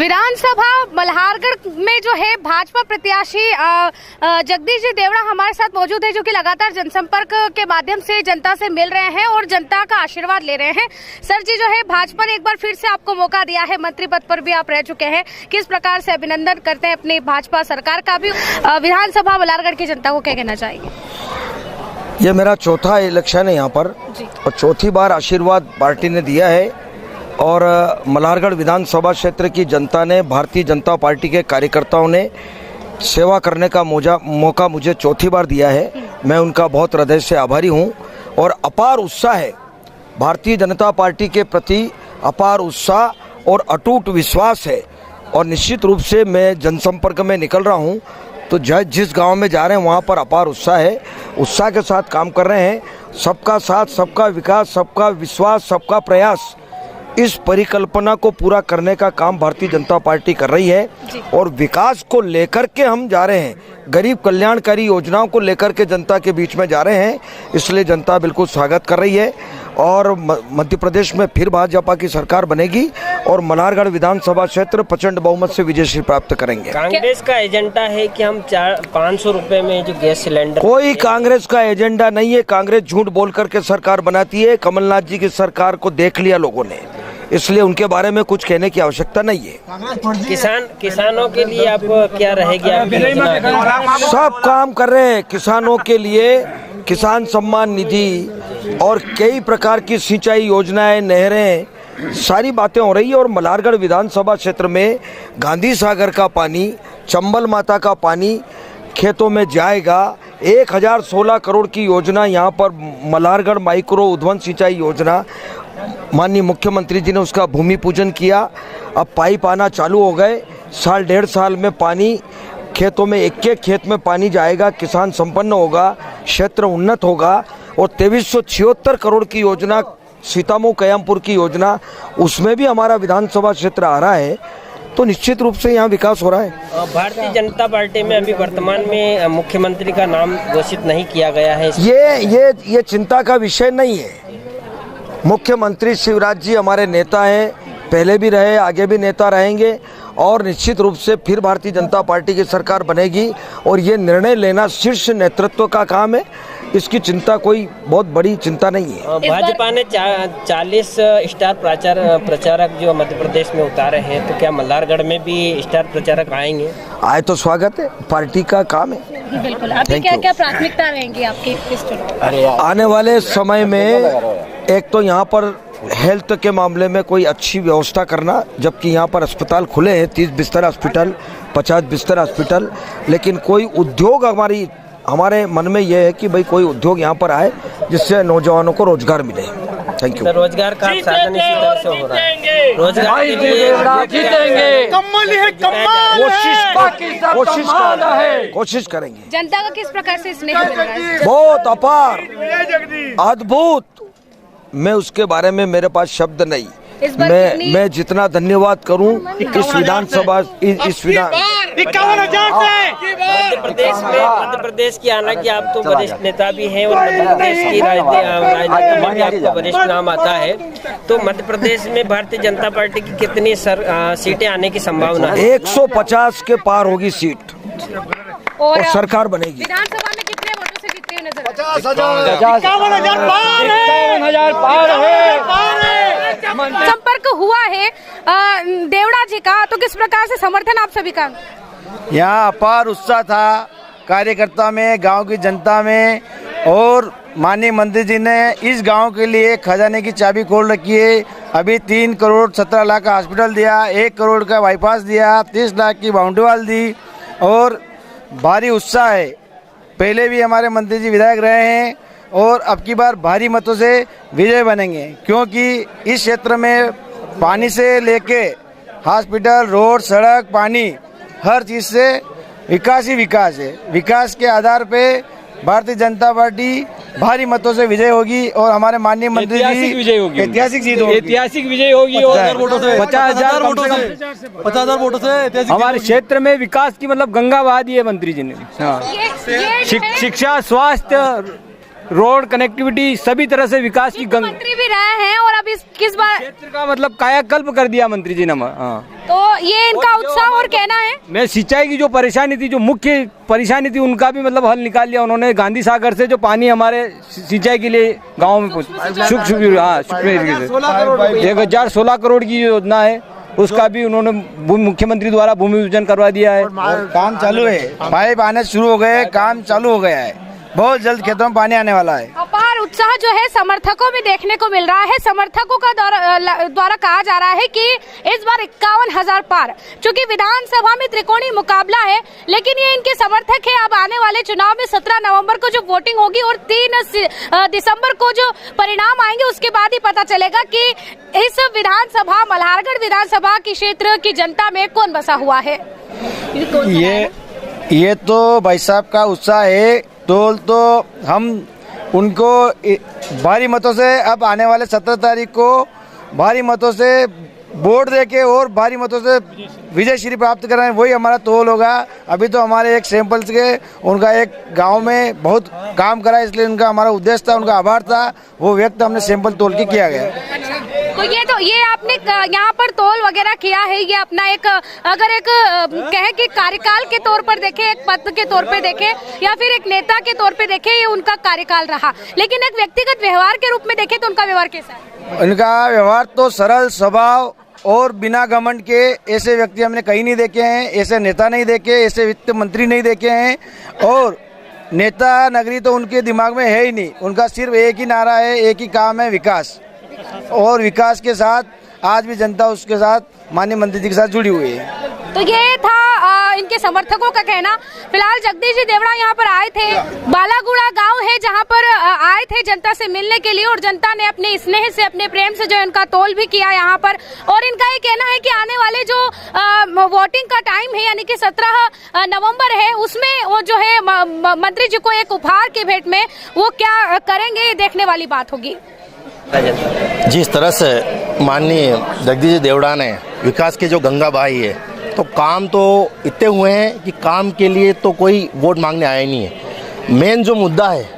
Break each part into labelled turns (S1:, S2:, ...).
S1: विधानसभा मल्हारगढ़ में जो है भाजपा प्रत्याशी जगदीश जी देवड़ा हमारे साथ मौजूद है, जो कि लगातार जनसंपर्क के माध्यम से जनता से मिल रहे हैं और जनता का आशीर्वाद ले रहे हैं। सर जी, जो है भाजपा ने एक बार फिर से आपको मौका दिया है, मंत्री पद पर भी आप रह चुके हैं, किस प्रकार से अभिनंदन करते हैं अपनी भाजपा सरकार का भी? विधानसभा मल्हारगढ़ की जनता को क्या कहना चाहिए?
S2: ये मेरा चौथा इलेक्शन है यहाँ पर और चौथी बार आशीर्वाद पार्टी ने दिया है और मल्हारगढ़ विधानसभा क्षेत्र की जनता ने, भारतीय जनता पार्टी के कार्यकर्ताओं ने सेवा करने का मौका मुझे चौथी बार दिया है। मैं उनका बहुत हृदय से आभारी हूँ और अपार उत्साह है, भारतीय जनता पार्टी के प्रति अपार उत्साह और अटूट विश्वास है। और निश्चित रूप से मैं जनसंपर्क में निकल रहा हूँ तो जिस गांव में जा रहे हैं वहाँ पर अपार उत्साह है, उत्साह के साथ काम कर रहे हैं। सबका साथ, सबका विकास, सबका विश्वास, सबका प्रयास, इस परिकल्पना को पूरा करने का काम भारतीय जनता पार्टी कर रही है और विकास को लेकर के हम जा रहे हैं, गरीब कल्याणकारी योजनाओं को लेकर के जनता के बीच में जा रहे हैं। इसलिए जनता बिल्कुल स्वागत कर रही है और मध्य प्रदेश में फिर भाजपा की सरकार बनेगी और मल्हारगढ़ विधानसभा क्षेत्र प्रचंड बहुमत से विजय प्राप्त करेंगे।
S3: कांग्रेस का एजेंडा है कि हम 500 रुपए में जो गैस सिलेंडर,
S2: कोई कांग्रेस का एजेंडा नहीं है। कांग्रेस झूठ बोल करके सरकार बनाती है। कमलनाथ जी की सरकार को देख लिया लोगों ने, इसलिए उनके बारे में कुछ कहने की आवश्यकता नहीं है।
S3: किसानों के लिए आप क्या रहेगी आपकी?
S2: सब काम कर रहे हैं किसानों के लिए, किसान सम्मान निधि और कई प्रकार की सिंचाई योजनाएं, नहरें, सारी बातें हो रही है। और मल्हारगढ़ विधानसभा क्षेत्र में गांधी सागर का पानी, चंबल माता का पानी खेतों में जाएगा। 1016 करोड़ की योजना यहाँ पर मल्हारगढ़ माइक्रो उद्वन सिंचाई योजना, माननीय मुख्यमंत्री जी ने उसका भूमि पूजन किया। अब पाइप आना चालू हो गए। साल डेढ़ साल में पानी खेतों में, एक एक खेत में पानी जाएगा, किसान संपन्न होगा, क्षेत्र उन्नत होगा। और 2376 करोड़ की योजना, सीतामऊ कयामपुर की योजना, उसमें भी हमारा विधानसभा क्षेत्र आ रहा है। तो निश्चित रूप से यहाँ विकास हो रहा है।
S3: भारतीय जनता पार्टी में अभी वर्तमान में मुख्यमंत्री का नाम घोषित नहीं किया गया है।
S2: ये चिंता का विषय नहीं है। मुख्यमंत्री शिवराज जी हमारे नेता हैं, पहले भी रहे, आगे भी नेता रहेंगे और निश्चित रूप से फिर भारतीय जनता पार्टी की सरकार बनेगी। और ये निर्णय लेना शीर्ष नेतृत्व का काम है, इसकी चिंता कोई बहुत बड़ी चिंता नहीं है।
S3: भाजपा ने 40 स्टार प्रचारक जो मध्य प्रदेश में उतारे हैं, तो क्या मल्हारगढ़ में भी स्टार प्रचारक आएंगे?
S2: आए तो स्वागत है, पार्टी का काम है।
S1: बिल्कुल। अभी क्या प्राथमिकता रहेंगी आपकी?
S2: आने वाले समय में एक तो यहाँ पर हेल्थ के मामले में कोई अच्छी व्यवस्था करना, जबकि यहाँ पर अस्पताल खुले हैं, 30 बिस्तर हॉस्पिटल, 50 बिस्तर हॉस्पिटल, लेकिन कोई उद्योग हमारे मन में ये है कि भाई कोई उद्योग यहाँ पर आए जिससे नौजवानों को रोजगार मिले। Thank you.
S3: रोजगार का साधन इसी तरह से हो रहा है। रोजगार के लिए
S2: कोशिश करेंगे।
S1: जनता का किस प्रकार से स्नेह मिल रहा है?
S2: बहुत अपार, अद्भुत। मैं उसके बारे में, मेरे पास शब्द नहीं। मैं जितना धन्यवाद करूं इस विधानसभा, इस विधान
S3: 51,000 मध्य प्रदेश की, हालांकि आप तो वरिष्ठ नेता भी हैं और मध्य प्रदेश की राजनीति में भी आपको वरिष्ठ नाम आता है, तो मध्य प्रदेश में भारतीय जनता पार्टी की कितनी सीटें आने की संभावना है?
S2: 150 के पार होगी सीट और सरकार बनेगी।
S1: विधानसभा में कितने वोटों से जीतती हुई नजर?
S2: 51,000 पार है।
S1: संपर्क हुआ है देवड़ा जी का, तो किस प्रकार से समर्थन आप सभी का?
S4: यहाँ अपार उत्साह था कार्यकर्ता में, गांव की जनता में। और माननीय मंत्री जी ने इस गांव के लिए खजाने की चाबी खोल रखी है। अभी 3 करोड़ 17 लाख का हॉस्पिटल दिया, 1 करोड़ का बाईपास दिया, 30 लाख की बाउंड्री वाल दी और भारी उत्साह है। पहले भी हमारे मंत्री जी विधायक रहे हैं और अब की बार भारी मतों से विजय बनेंगे, क्योंकि इस क्षेत्र में पानी से लेके हॉस्पिटल, रोड, सड़क, पानी, हर चीज़ से विकास ही विकास है। विकास के आधार पे भारतीय जनता पार्टी भारी मतों से विजय होगी और हमारे माननीय मंत्री जी ऐतिहासिक विजय होगी, ऐतिहासिक विजय होगी और
S5: 50,000 वोटों से हमारे क्षेत्र में विकास की मतलब गंगा बहा दी है मंत्री जी ने। शिक्षा, स्वास्थ्य, रोड कनेक्टिविटी सभी तरह से विकास की
S1: मंत्री भी रहे हैं और अब इस किस बार
S5: क्षेत्र का मतलब कायाकल्प कर दिया मंत्री जी ने। हाँ,
S1: तो ये इनका उत्साह और कहना है।
S5: मैं सिंचाई की जो परेशानी थी, जो मुख्य परेशानी थी, उनका भी मतलब हल निकाल लिया उन्होंने। गांधी सागर से जो पानी हमारे सिंचाई के लिए गाँव में 1016 करोड़ की योजना है, उसका भी उन्होंने मुख्यमंत्री द्वारा भूमि पूजन करवा दिया है।
S4: काम चालू है, पाइप आने शुरू हो गए, काम चालू हो गया है, बहुत जल्द खेतों में पानी आने वाला है।
S1: अपार उत्साह जो है समर्थकों में देखने को मिल रहा है। समर्थकों का द्वारा कहा जा रहा है कि इस बार 51,000 पार, चूंकि विधानसभा में त्रिकोणीय मुकाबला है, लेकिन ये इनके समर्थक है। अब आने वाले चुनाव में 17 नवंबर को जो वोटिंग होगी और 3 दिसंबर को जो परिणाम आएंगे, उसके बाद ही पता चलेगा कि इस विधानसभा, मल्हारगढ़ विधानसभा की क्षेत्र की जनता में कौन बसा हुआ है।
S4: ये तो भाई साहब का उत्साह है। टोल तो हम उनको भारी मतों से, अब आने वाले 17 तारीख को भारी मतों से वोट देके और भारी मतों से विजय श्री प्राप्त कर रहे हैं, वही हमारा तोल होगा। अभी तो हमारे एक सैंपल्स के उनका एक गांव में बहुत काम करा, इसलिए उनका हमारा उद्देश्य था, उनका आभार था, वो व्यक्त हमने सैंपल तोल के किया गया।
S1: तो ये आपने यहाँ पर तोल वगैरह किया है, ये अपना एक, अगर एक कहे कि कार्यकाल के तौर पर देखे, एक पद के तौर पे देखे या फिर एक नेता के तौर पे देखे, ये उनका कार्यकाल रहा, लेकिन एक व्यक्तिगत व्यवहार के रूप में देखे तो उनका व्यवहार कैसा है?
S4: उनका व्यवहार तो सरल स्वभाव और बिना घमंड के, ऐसे व्यक्ति हमने कहीं नहीं देखे हैं, ऐसे नेता नहीं देखे, ऐसे वित्त मंत्री नहीं देखे हैं। और नेता नगरी तो उनके दिमाग में है ही नहीं, उनका सिर्फ एक ही नारा है, एक ही काम है, विकास। और विकास के साथ आज भी जनता उसके साथ, माननीय मंत्री जी के साथ जुड़ी हुई है।
S1: तो ये था इनके समर्थकों का कहना। फिलहाल जगदीश जी देवड़ा यहाँ पर आए थे, बालागुड़ा गांव है जहाँ पर आए थे जनता से मिलने के लिए, और जनता ने अपने स्नेह से, अपने प्रेम से जो है उनका तोल भी किया यहाँ पर। और इनका ये कहना है कि आने वाले जो वोटिंग का टाइम है, यानी कि 17 नवंबर है, उसमें वो जो है मंत्री जी को एक उपहार के भेंट में वो क्या करेंगे, ये देखने वाली बात होगी।
S6: जिस तरह से माननीय जगदीश देवड़ा ने विकास के जो गंगा बहाई है, तो काम तो इतने हुए हैं कि काम के लिए तो कोई वोट मांगने आया ही नहीं है। मेन जो मुद्दा है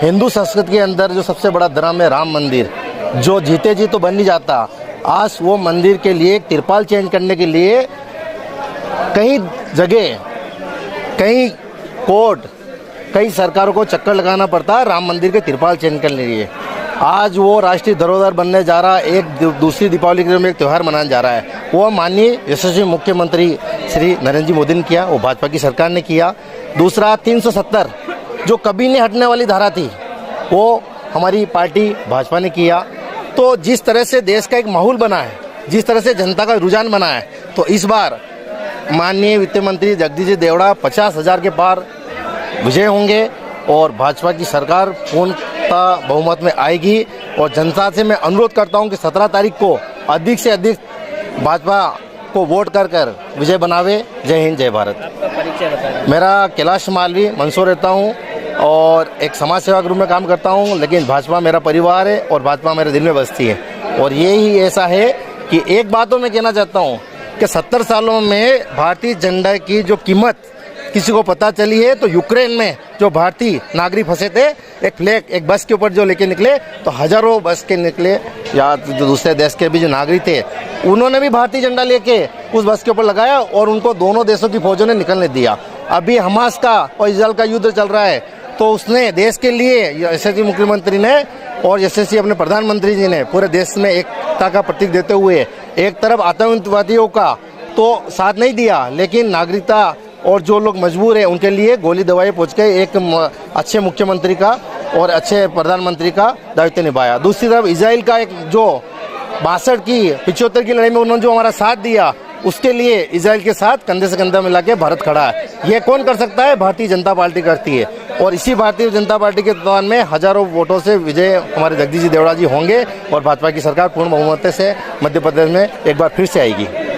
S6: हिंदू संस्कृति के अंदर, जो सबसे बड़ा धर्म है राम मंदिर, जो जीते जी तो बन नहीं जाता। आज वो मंदिर के लिए तिरपाल चेंज करने के लिए कई जगह, कई कोर्ट, कई सरकारों को चक्कर लगाना पड़ता है राम मंदिर के तिरपाल चेंज करने के लिए। आज वो राष्ट्रीय धरोहर बनने जा रहा है, एक दूसरी दीपावली के में एक त्यौहार मनाने जा रहा है। वो माननीय यशस्वी मुख्यमंत्री श्री नरेंद्र जी मोदी ने किया, वो भाजपा की सरकार ने किया। दूसरा 370 जो कभी नहीं हटने वाली धारा थी, वो हमारी पार्टी भाजपा ने किया। तो जिस तरह से देश का एक माहौल बना है, जिस तरह से जनता का रुझान बना है, तो इस बार माननीय वित्त मंत्री जगदीश देवड़ा 50,000 के पार विजय होंगे और भाजपा की सरकार पूर्णतः बहुमत में आएगी। और जनता से मैं अनुरोध करता हूं कि 17 तारीख को अधिक से अधिक भाजपा को वोट कर विजय बनावे। जय हिंद, जय भारत।
S3: आपका परिचय बताएं।
S6: मेरा कैलाश मालवी, मंदसौर रहता हूं और एक समाज सेवा ग्रुप में काम करता हूं, लेकिन भाजपा मेरा परिवार है और भाजपा मेरे दिल में बसती है। और यही ऐसा है कि एक बात तो मैं कहना चाहता हूँ कि 70 सालों में भारतीय झंडा की जो कीमत किसी को पता चली है, तो यूक्रेन में जो भारतीय नागरिक फंसे थे, एक फ्लैग एक बस के ऊपर जो लेके निकले, तो हजारों बस के निकले, या जो दूसरे देश के भी जो नागरिक थे, उन्होंने भी भारतीय झंडा लेके उस बस के ऊपर लगाया और उनको दोनों देशों की फौजों ने निकलने दिया। अभी हमास का और इजराइल का युद्ध चल रहा है, तो उसने देश के लिए, यशस्वी मुख्यमंत्री ने और यशस्वी अपने प्रधानमंत्री जी ने पूरे देश में एकता का प्रतीक देते हुए एक तरफ आतंकवादियों का तो साथ नहीं दिया, लेकिन नागरिकता और जो लोग मजबूर है उनके लिए गोली दवाई पहुँच के एक अच्छे मुख्यमंत्री का और अच्छे प्रधानमंत्री का दायित्व निभाया। दूसरी तरफ इजराइल का एक जो 62 की 75 की लड़ाई में उन्होंने जो हमारा साथ दिया, उसके लिए इजराइल के साथ कंधे से कंधा मिला के भारत खड़ा है। ये कौन कर सकता है? भारतीय जनता पार्टी करती है। और इसी भारतीय जनता पार्टी के दौरान में हजारों वोटों से विजय हमारे जगदीश जी देवड़ा जी होंगे और भाजपा की सरकार पूर्ण बहुमत से मध्य प्रदेश में एक बार फिर से आएगी।